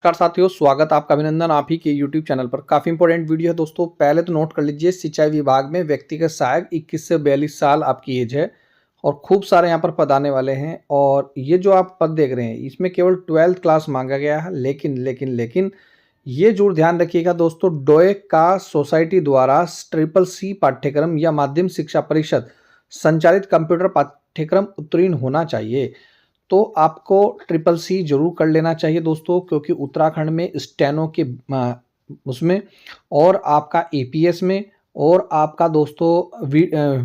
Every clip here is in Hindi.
नमस्कार साथियों, स्वागत आपका अभिनंदन आप ही के YouTube चैनल पर। काफ़ी इंपॉर्टेंट वीडियो है दोस्तों। पहले तो नोट कर लीजिए, सिंचाई विभाग में व्यक्तिगत सहायक 21 से 42 साल आपकी एज है और खूब सारे यहाँ पर पद आने वाले हैं। और ये जो आप पद देख रहे हैं इसमें केवल 12th क्लास मांगा गया है। लेकिन ये जरूर ध्यान रखिएगा दोस्तों, डोए का सोसाइटी द्वारा CCC पाठ्यक्रम या माध्यमिक शिक्षा परिषद संचालित कंप्यूटर पाठ्यक्रम उत्तीर्ण होना चाहिए। तो आपको CCC जरूर कर लेना चाहिए दोस्तों, क्योंकि उत्तराखंड में स्टेनो के उसमें और आपका APS में और आपका दोस्तों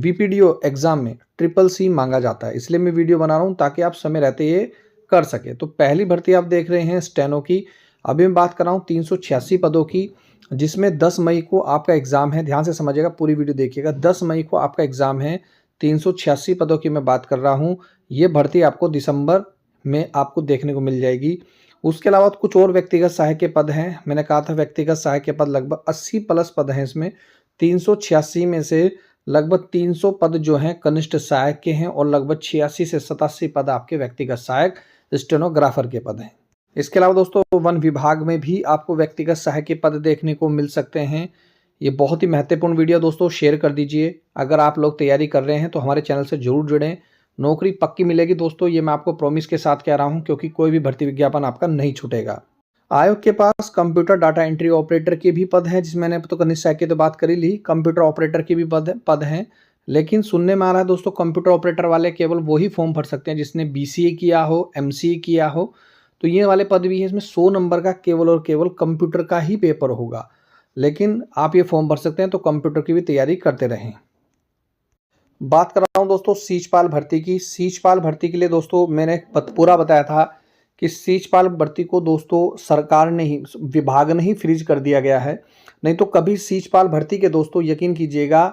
VPDO एग्ज़ाम में CCC मांगा जाता है। इसलिए मैं वीडियो बना रहा हूँ ताकि आप समय रहते ये कर सके। तो पहली भर्ती आप देख रहे हैं स्टेनो की। अभी मैं बात कर रहा हूँ 386 पदों की, जिसमें 10 मई को आपका एग्ज़ाम है। ध्यान से समझिएगा, पूरी वीडियो देखिएगा। 10 मई को आपका एग्ज़ाम है। 386 पदों की मैं बात कर रहा हूँ। ये भर्ती आपको दिसंबर में आपको देखने को मिल जाएगी। उसके अलावा कुछ और व्यक्तिगत सहायक के पद हैं। मैंने कहा था व्यक्तिगत सहायक के पद लगभग 80 प्लस पद हैं इसमें। 386 में से लगभग 300 पद जो हैं कनिष्ठ सहायक के हैं और लगभग 86 से 87 पद आपके व्यक्तिगत सहायक स्टेनोग्राफर के पद हैं। इसके अलावा दोस्तों वन विभाग में भी आपको व्यक्तिगत सहायक के पद देखने को मिल सकते हैं। ये बहुत ही महत्वपूर्ण वीडियो दोस्तों, शेयर कर दीजिए। अगर आप लोग तैयारी कर रहे हैं तो हमारे चैनल से जरूर जुड़ें। नौकरी पक्की मिलेगी दोस्तों, ये मैं आपको प्रॉमिस के साथ कह रहा हूं, क्योंकि कोई भी भर्ती विज्ञापन आपका नहीं छूटेगा। आयोग के पास कंप्यूटर डाटा एंट्री ऑपरेटर के भी पद हैं, जिसमें मैंने तो कनिष्ठ सहायक की तो बात कर ही ली। कंप्यूटर ऑपरेटर के भी पद हैं, लेकिन सुनने में आ रहा है दोस्तों कंप्यूटर ऑपरेटर वाले केवल वही फॉर्म भर सकते हैं जिसने BCA किया हो, MCA किया हो। तो ये वाले पद भी है। इसमें 100 नंबर का केवल और केवल कंप्यूटर का ही पेपर होगा, लेकिन आप ये फॉर्म भर सकते हैं। तो कंप्यूटर की भी तैयारी करते रहें। बात कर रहा हूं दोस्तों सीचपाल भर्ती की। सीचपाल भर्ती के लिए दोस्तों मैंने पूरा बताया था कि सीचपाल भर्ती को दोस्तों सरकार ने ही, विभाग ने ही फ्रीज कर दिया गया है। नहीं तो कभी सीचपाल भर्ती के दोस्तों यकीन कीजिएगा,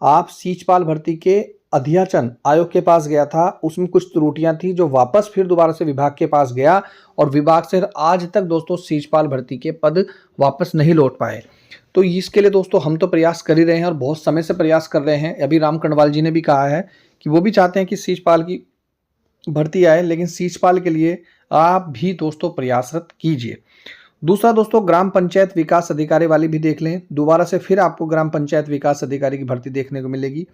आप सीचपाल भर्ती के अध्याचन आयोग के पास गया था, उसमें कुछ त्रुटियां थी जो वापस फिर दोबारा से विभाग के पास गया और विभाग से आज तक दोस्तों सीचपाल भर्ती के पद वापस नहीं लौट पाए। तो इसके लिए दोस्तों हम तो प्रयास कर ही रहे हैं और बहुत समय से प्रयास कर रहे हैं। अभी राम कण्डवाल जी ने भी कहा है कि वो भी चाहते हैं कि सीचपाल की भर्ती आए, लेकिन सीचपाल के लिए आप भी दोस्तों प्रयासरत कीजिए। दूसरा दोस्तों ग्राम पंचायत विकास अधिकारी वाली भी देख लें। दोबारा से फिर आपको ग्राम पंचायत विकास अधिकारी की भर्ती देखने को मिलेगी।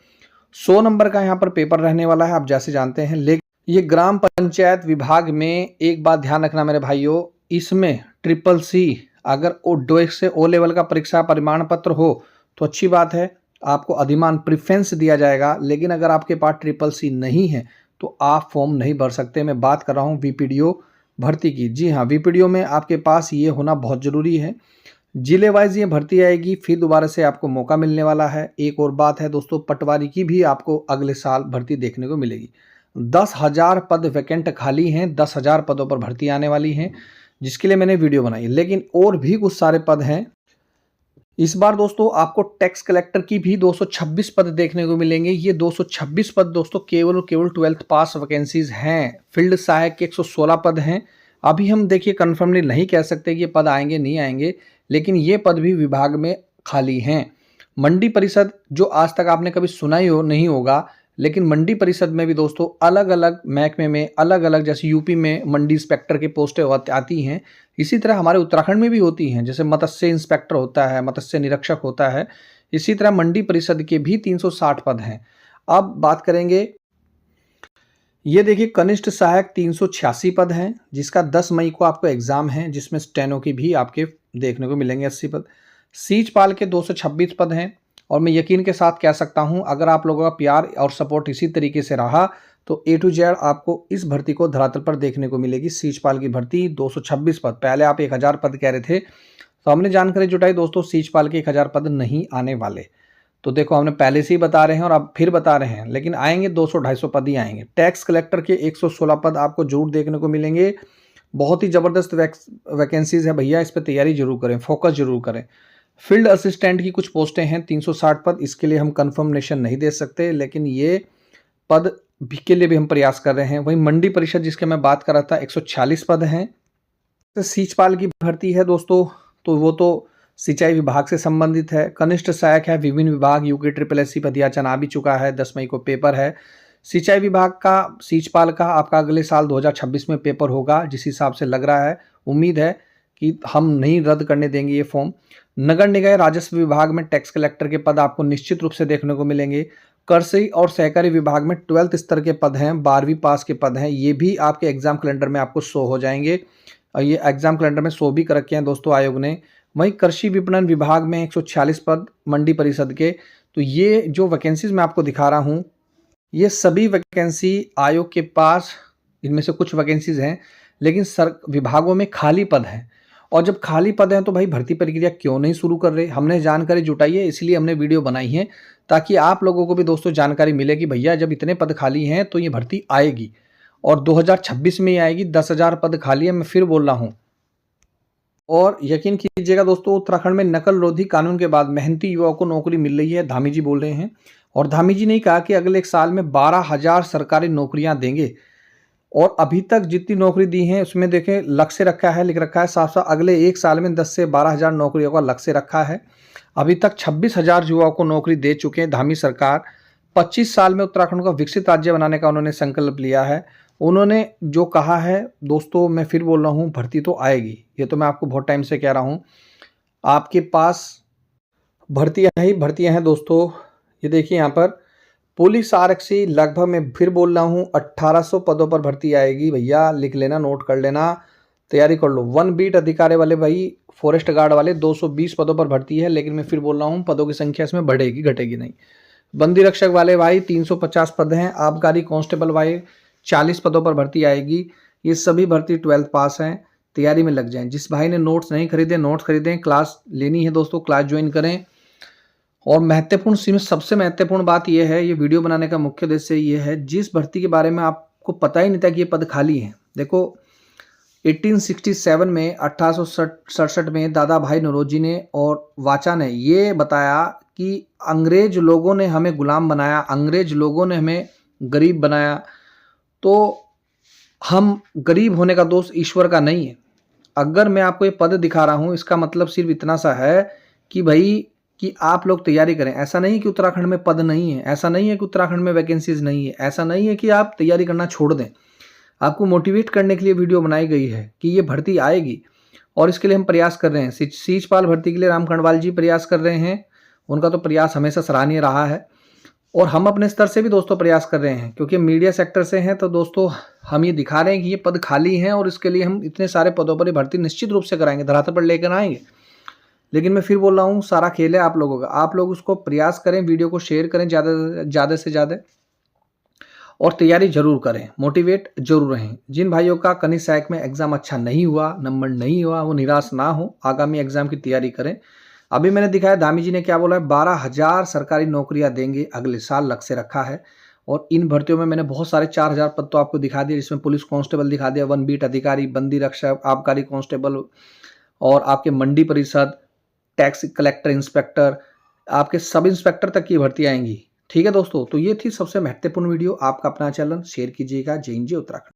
100 नंबर का यहाँ पर पेपर रहने वाला है, आप जैसे जानते हैं। लेकिन ये ग्राम पंचायत विभाग में एक बात ध्यान रखना मेरे भाइयों, इसमें CCC अगर डोए से O लेवल का परीक्षा प्रमाण पत्र हो तो अच्छी बात है, आपको अधिमान प्रेफरेंस दिया जाएगा। लेकिन अगर आपके पास CCC नहीं है तो आप फॉर्म नहीं भर सकते। मैं बात कर रहा हूँ VPDO भर्ती की। जी हाँ, VPDO में आपके पास ये होना बहुत ज़रूरी है। जिले वाइज ये भर्ती आएगी, फिर दोबारा से आपको मौका मिलने वाला है। एक और बात है दोस्तों, पटवारी की भी आपको अगले साल भर्ती देखने को मिलेगी। 10,000 पद वैकेंट खाली हैं, 10,000 पदों पर भर्ती आने वाली हैं, जिसके लिए मैंने वीडियो बनाई। लेकिन और भी कुछ सारे पद हैं। इस बार दोस्तों आपको टैक्स कलेक्टर की भी 226 पद देखने को मिलेंगे। ये 226 पद दोस्तों केवल और केवल 12th पास वैकेंसीज हैं। फील्ड सहायक के 116 पद हैं। अभी हम देखिए कन्फर्मली नहीं कह सकते कि ये पद आएंगे नहीं आएंगे, लेकिन ये पद भी विभाग में खाली हैं। मंडी परिषद, जो आज तक आपने कभी सुना ही नहीं होगा, लेकिन मंडी परिषद में भी दोस्तों अलग अलग महकमे में अलग अलग, जैसे यूपी में मंडी इंस्पेक्टर की पोस्टें आती हैं, इसी तरह हमारे उत्तराखंड में भी होती हैं। जैसे मत्स्य इंस्पेक्टर होता है, मत्स्य निरीक्षक होता है, इसी तरह मंडी परिषद के भी 360 पद हैं। अब बात करेंगे, ये देखिए कनिष्ठ सहायक 386 पद हैं, जिसका 10 मई को आपको एग्जाम है, जिसमें स्टेनो की भी आपके देखने को मिलेंगे 80 पद। सीचपाल के 226 पद हैं। और मैं यकीन के साथ कह सकता हूं, अगर आप लोगों का प्यार और सपोर्ट इसी तरीके से रहा तो A to Z आपको इस भर्ती को धरातल पर देखने को मिलेगी। सीचपाल की भर्ती 226 पद, पहले आप 1000 पद कह रहे थे, तो हमने जानकारी जुटाई दोस्तों सीचपाल के 1000 पद नहीं आने वाले। तो देखो हमने पहले से ही बता रहे हैं और अब फिर बता रहे हैं, लेकिन आएंगे 200-250 पद ही आएंगे। टैक्स कलेक्टर के 116 पद आपको जरूर देखने को मिलेंगे। बहुत ही ज़बरदस्त वैकेंसीज है भैया, इस पर तैयारी जरूर करें, फोकस जरूर करें। फील्ड असिस्टेंट की कुछ पोस्टें हैं 360 पद, इसके लिए हम कंफर्मेशन नहीं दे सकते, लेकिन ये पद के लिए भी हम प्रयास कर रहे हैं। वहीं मंडी परिषद जिसके मैं बात कर रहा था 146 पद हैं। तो सीचपाल की भर्ती है दोस्तों, तो वो तो सिंचाई विभाग से संबंधित है। कनिष्ठ सहायक है विभिन्न विभाग, यूके SSSC अध्याचन आ भी चुका है, 10 मई को पेपर है। सिंचाई विभाग का सीचपाल का आपका अगले साल 2026 में पेपर होगा, जिस हिसाब से लग रहा है। उम्मीद है कि हम नहीं रद्द करने देंगे ये फॉर्म। नगर निकाय राजस्व विभाग में टैक्स कलेक्टर के पद आपको निश्चित रूप से देखने को मिलेंगे। कृषि और सहकारी विभाग में 12th स्तर के पद हैं, 12वीं पास के पद हैं, ये भी आपके एग्जाम कैलेंडर में आपको शो हो जाएंगे और ये एग्जाम कैलेंडर में शो भी कर रखे हैं दोस्तों आयोग ने। वहीं कृषि विपणन विभाग में 146 पद मंडी परिषद के। तो ये जो वैकेंसीज मैं आपको दिखा रहा हूँ, ये सभी वैकेंसी आयोग के पास, इनमें से कुछ वैकेंसीज हैं लेकिन विभागों में खाली पद हैं। और जब खाली पद हैं तो भाई भर्ती प्रक्रिया क्यों नहीं शुरू कर रहे? हमने जानकारी जुटाई है, इसलिए हमने वीडियो बनाई है ताकि आप लोगों को भी दोस्तों जानकारी मिले कि भैया जब इतने पद खाली हैं तो ये भर्ती आएगी और 2026 में ही आएगी। 10,000 पद खाली है, मैं फिर बोल रहा हूँ। और यकीन कीजिएगा दोस्तों, उत्तराखंड में नकल रोधी कानून के बाद मेहनती युवाओं को नौकरी मिल रही है, धामी जी बोल रहे हैं। और धामी जी ने कहा कि अगले एक साल में 12,000 सरकारी नौकरियां देंगे। और अभी तक जितनी नौकरी दी हैं उसमें देखें लक्ष्य रखा है, लिख रखा है साफ साफ, अगले एक साल में 10 से 12,000 नौकरियों का लक्ष्य रखा है। अभी तक 26,000 युवाओं को नौकरी दे चुके हैं धामी सरकार। 25 साल में उत्तराखंड को विकसित राज्य बनाने का उन्होंने संकल्प लिया है। उन्होंने जो कहा है दोस्तों, मैं फिर बोल रहा हूँ, भर्ती तो आएगी। ये तो मैं आपको बहुत टाइम से कह रहा हूँ, आपके पास भर्तियाँ हैं दोस्तों। ये देखिए यहाँ पर पुलिस आरक्षी, लगभग मैं फिर बोल रहा हूँ 1800 पदों पर भर्ती आएगी। भैया लिख लेना, नोट कर लेना, तैयारी कर लो। 1 बीट अधिकारी वाले भाई, फॉरेस्ट गार्ड वाले 220 पदों पर भर्ती है, लेकिन मैं फिर बोल रहा हूँ पदों की संख्या इसमें बढ़ेगी, घटेगी नहीं। बंदी रक्षक वाले भाई 350 पद हैं। आबकारी कांस्टेबल भाई 40 पदों पर भर्ती आएगी। ये सभी भर्ती 12th पास हैं, तैयारी में लग जाएं। जिस भाई ने नोट्स नहीं खरीदे, नोट्स खरीदें। क्लास लेनी है दोस्तों, क्लास ज्वाइन करें। और महत्वपूर्ण, सबसे महत्वपूर्ण बात यह है, ये वीडियो बनाने का मुख्य उद्देश्य ये है, जिस भर्ती के बारे में आपको पता ही नहीं था कि ये पद खाली हैं। देखो 1867 में 1867 में दादा भाई नौरोजी ने और वाचा ने ये बताया कि अंग्रेज लोगों ने हमें गुलाम बनाया, अंग्रेज लोगों ने हमें गरीब बनाया, तो हम गरीब होने का दोष ईश्वर का नहीं है। अगर मैं आपको ये पद दिखा रहा हूँ, इसका मतलब सिर्फ इतना सा है कि भाई कि आप लोग तैयारी करें। ऐसा नहीं है कि उत्तराखंड में पद नहीं है, ऐसा नहीं है कि उत्तराखंड में वैकेंसीज नहीं है, ऐसा नहीं है कि आप तैयारी करना छोड़ दें। आपको मोटिवेट करने के लिए वीडियो बनाई गई है कि ये भर्ती आएगी और इसके लिए हम प्रयास कर रहे हैं। सीजपाल भर्ती के लिए राम खंडवाल जी प्रयास कर रहे हैं, उनका तो प्रयास हमेशा सराहनीय रहा है। और हम अपने स्तर से भी दोस्तों प्रयास कर रहे हैं, क्योंकि मीडिया सेक्टर से हैं, तो दोस्तों हम ये दिखा रहे हैं कि ये पद खाली हैं और इसके लिए हम इतने सारे पदों पर भर्ती निश्चित रूप से कराएंगे, धरातल पर लेकर आएंगे। लेकिन मैं फिर बोल रहा हूँ, सारा खेल है आप लोगों का। आप लोग उसको प्रयास करें, वीडियो को शेयर करें ज़्यादा से ज़्यादा, और तैयारी जरूर करें, मोटिवेट जरूर रहें। जिन भाइयों का कनिष्ठ सहायक में एग्जाम अच्छा नहीं हुआ, नंबर नहीं हुआ, वो निराश ना हो, आगामी एग्जाम की तैयारी करें। अभी मैंने दिखाया धामी जी ने क्या बोला है, 12,000 सरकारी नौकरियां देंगे अगले साल, लक्ष्य रखा है। और इन भर्तियों में मैंने बहुत सारे 4,000 पद तो आपको दिखा दिए, जिसमें पुलिस कांस्टेबल दिखा दिया, 1 बीट अधिकारी, बंदी रक्षक, आबकारी कांस्टेबल, और आपके मंडी परिषद, टैक्स कलेक्टर, इंस्पेक्टर, आपके सब इंस्पेक्टर तक की भर्ती आएंगी। ठीक है दोस्तों, तो ये थी सबसे महत्वपूर्ण वीडियो। आपका अपना चैनल शेयर कीजिएगा। जय हिंद, जय उत्तराखंड।